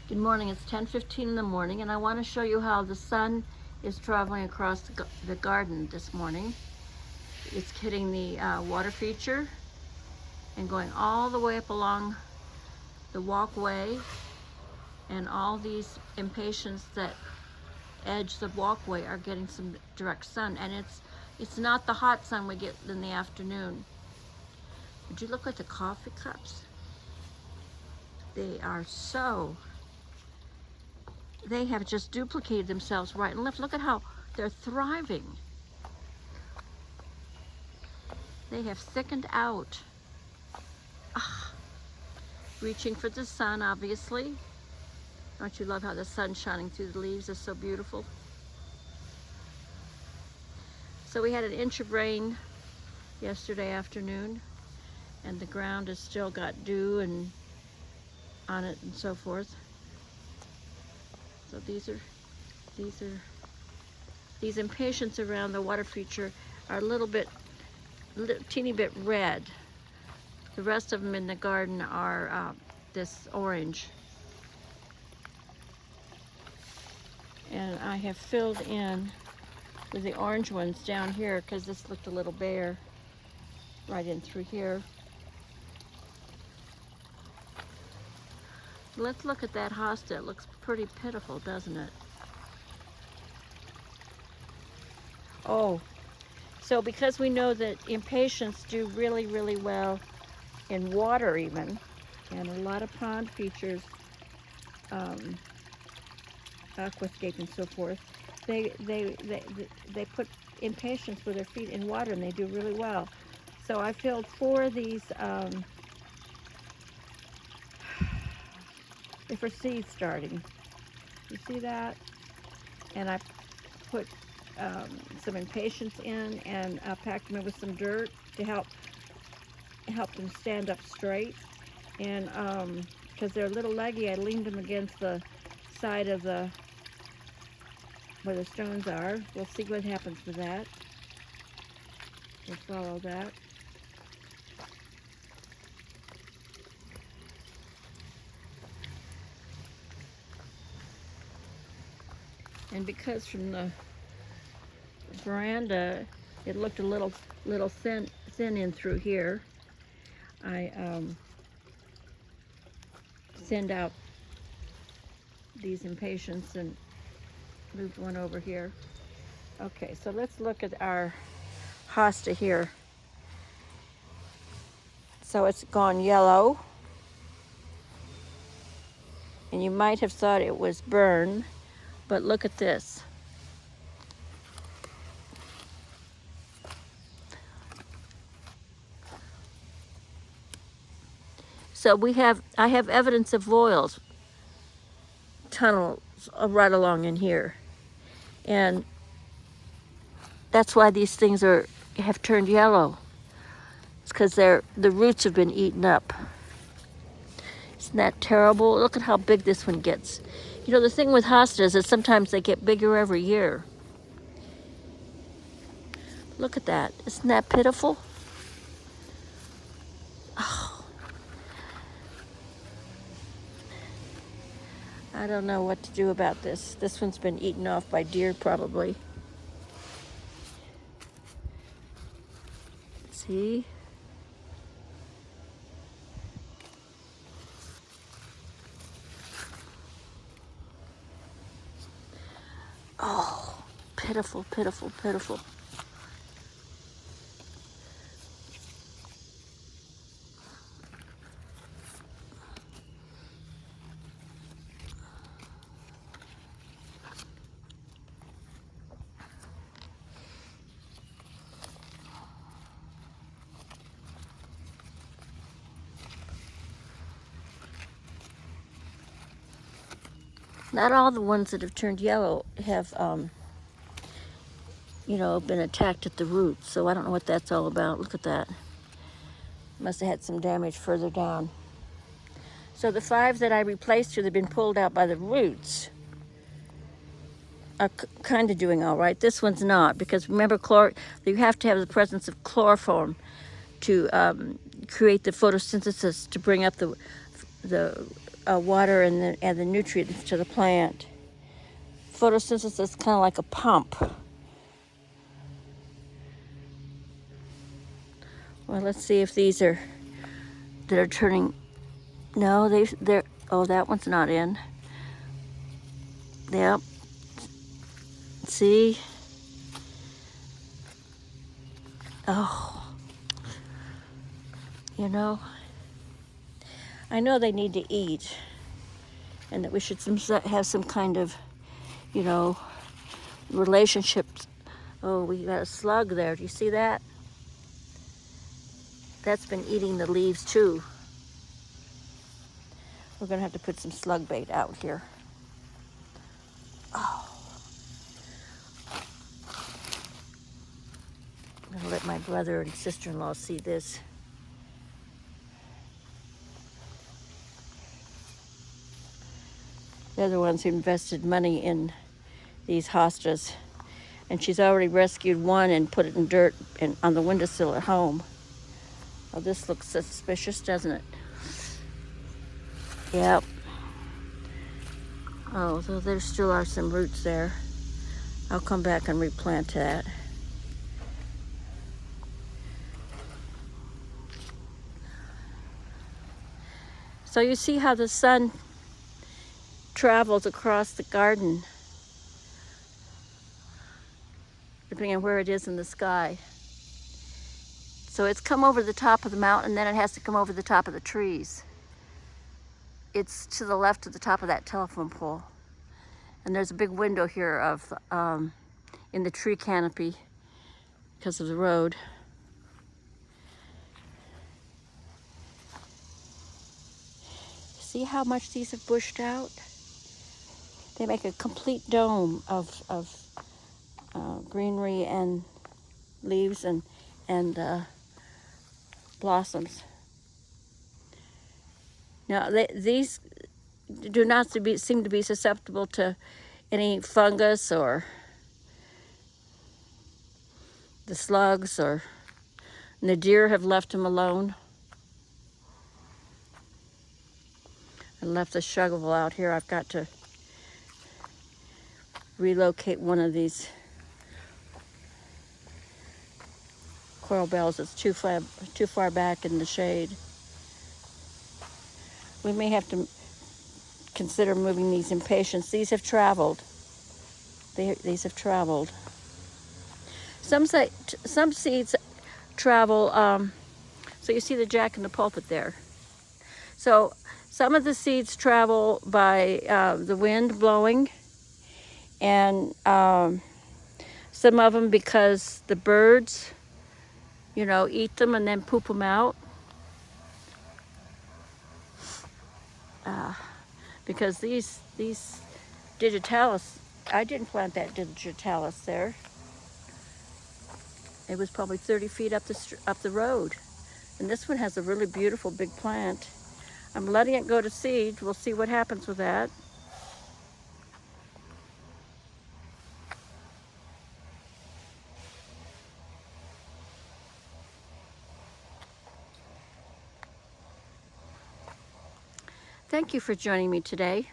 Good morning, it's 10:15 in the morning, and I want to show you how the sun is traveling across the garden this morning. It's hitting the water feature and going all the way up along the walkway, and all these impatiens that edge the walkway are getting some direct sun, and it's not the hot sun we get in the afternoon. Would you look at the coffee cups? They have just duplicated themselves right and left. Look at how they're thriving. They have thickened out. Reaching for the sun, obviously. Don't you love how the sun shining through the leaves is so beautiful? So we had an inch of rain yesterday afternoon, and the ground has still got dew and on it and so forth. So these impatiens around the water feature are teeny bit red. The rest of them in the garden are this orange. And I have filled in with the orange ones down here because this looked a little bare right in through here. Let's look at that hosta. It looks pretty pitiful, doesn't it? Oh, so because we know that impatiens do really, really well in water even, and a lot of pond features, aquascape and so forth, they put impatiens with their feet in water and they do really well. So I filled 4 of these, they're for seed starting. You see that? And I put some impatiens in and packed them in with some dirt to help them stand up straight. And because they're a little leggy, I leaned them against the side of where the stones are. We'll see what happens with that. We'll follow that. And because from the veranda it looked a little thin in through here, I thinned out these impatiens and moved one over here. Okay, so let's look at our hosta here. So it's gone yellow, and you might have thought it was burned, but look at this. So I have evidence of oils tunnels right along in here, and that's why these things have turned yellow. It's because the roots have been eaten up. Isn't that terrible? Look at how big this one gets. You know, the thing with hostas is sometimes they get bigger every year. Look at that. Isn't that pitiful? Oh. I don't know what to do about this. This one's been eaten off by deer probably. See? Oh, pitiful, pitiful, pitiful. Not all the ones that have turned yellow have, been attacked at the roots. So I don't know what that's all about. Look at that. Must have had some damage further down. So the 5 that I replaced here that have been pulled out by the roots are kind of doing all right. This one's not, because remember, you have to have the presence of chloroform to create the photosynthesis to bring up the water and the nutrients to the plant. Photosynthesis is kind of like a pump. Well, let's see if these are that are turning. No, they're. Oh, that one's not in. Yep. See? Oh. You know, I know they need to eat, and that we should have some kind of, you know, relationships. Oh, we got a slug there. Do you see that? That's been eating the leaves too. We're gonna have to put some slug bait out here. Oh. I'm gonna let my brother and sister-in-law see this. They're the ones who invested money in these hostas. And she's already rescued one and put it in dirt and on the windowsill at home. Oh, this looks suspicious, doesn't it? Yep. Oh, so there still are some roots there. I'll come back and replant that. So you see how the sun travels across the garden, depending on where it is in the sky. So it's come over the top of the mountain, and then it has to come over the top of the trees. It's to the left of the top of that telephone pole. And there's a big window here of in the tree canopy because of the road. See how much these have bushed out? They make a complete dome of greenery and leaves and blossoms. Now these do not seem to be susceptible to any fungus or the slugs, and the deer have left them alone. I left the shovel out here. I've got to relocate one of these coral bells. It's too far back in the shade. We may have to consider moving these impatiens. These have traveled. These have traveled. Some seeds travel. So you see the jack in the pulpit there. So some of the seeds travel by the wind blowing, and some of them because the birds, you know, eat them and then poop them out. Because these digitalis, I didn't plant that digitalis there. It was probably 30 feet up the road. And this one has a really beautiful big plant. I'm letting it go to seed. We'll see what happens with that. Thank you for joining me today.